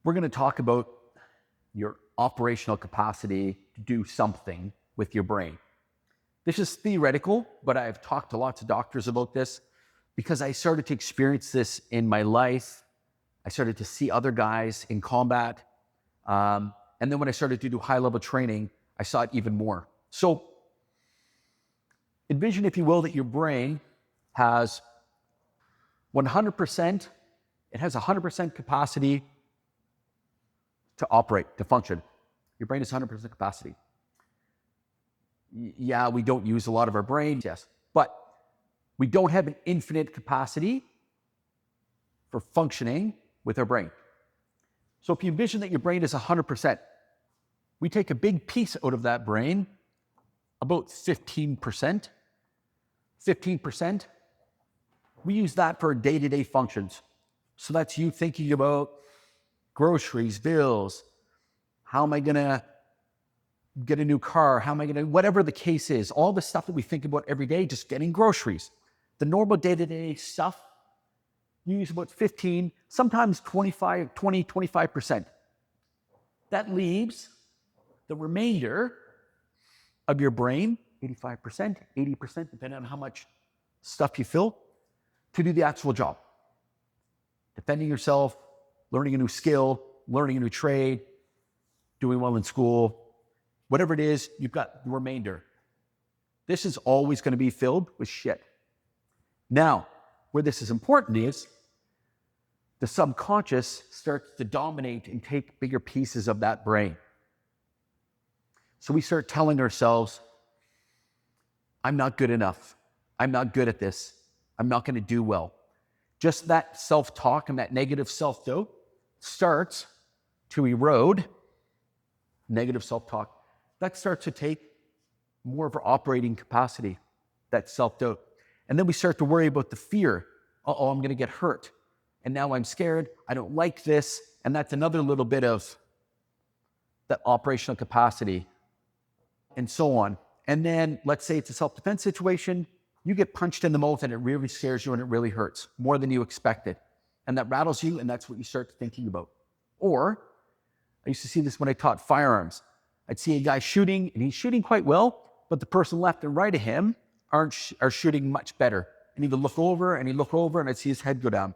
We're going to talk about your operational capacity to do something with your brain. This is theoretical, but I've talked to lots of doctors about this because I started to experience this in my life. I started to see other guys in combat. And then when I started to do high-level training, I saw it even more. So envision, if you will, that your brain has 100%, it has 100% capacity to operate, to function. Your brain is 100% capacity. Yeah, we don't use a lot of our brain, yes, but we don't have an infinite capacity for functioning with our brain. So if you envision that your brain is 100%, we take a big piece out of that brain, about 15%. 15%, we use that for day-to-day functions. So that's you thinking about groceries, bills, how am I gonna get a new car, how am I gonna, whatever the case is, all the stuff that we think about every day, just getting groceries. The normal day-to-day stuff, you use about 15, sometimes 25%. That leaves the remainder of your brain, 85%, 80%, depending on how much stuff you fill, to do the actual job. Defending yourself, learning a new skill, learning a new trade, doing well in school, whatever it is, you've got the remainder. This is always going to be filled with shit. Now, where this is important is the subconscious starts to dominate and take bigger pieces of that brain. So we start telling ourselves, I'm not good enough. I'm not good at this. I'm not going to do well. Just that self-talk and that negative self-doubt starts to erode. Negative self-talk, that starts to take more of our operating capacity, that self-doubt. And then we start to worry about the fear. Uh-oh, I'm going to get hurt. And now I'm scared. I don't like this. And that's another little bit of that operational capacity, and so on. And then let's say it's a self-defense situation. You get punched in the mouth and it really scares you and it really hurts more than you expected. And that rattles you, and that's what you start thinking about. Or I used to see this when I taught firearms. I'd see a guy shooting, and he's shooting quite well, but the person left and right of him are shooting much better. And he would look over, and I'd see his head go down.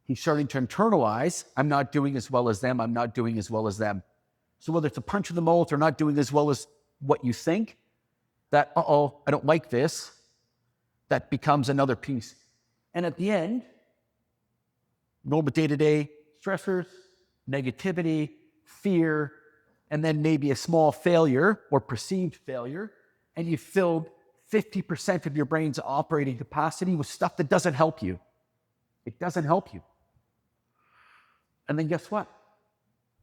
He's starting to internalize, I'm not doing as well as them, I'm not doing as well as them. So whether it's a punch in the mouth or not doing as well as what you think, that, uh-oh, I don't like this, that becomes another piece. And at the end, normal day-to-day stressors, negativity, fear, and then maybe a small failure or perceived failure, and you filled 50% of your brain's operating capacity with stuff that doesn't help you. It doesn't help you. And then guess what?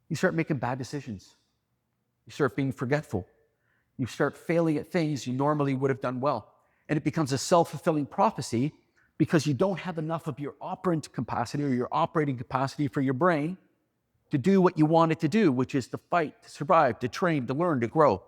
You start making bad decisions. You start being forgetful. You start failing at things you normally would have done well. And it becomes a self-fulfilling prophecy because you don't have enough of your operant capacity or your operating capacity for your brain to do what you want it to do, which is to fight, to survive, to train, to learn, to grow.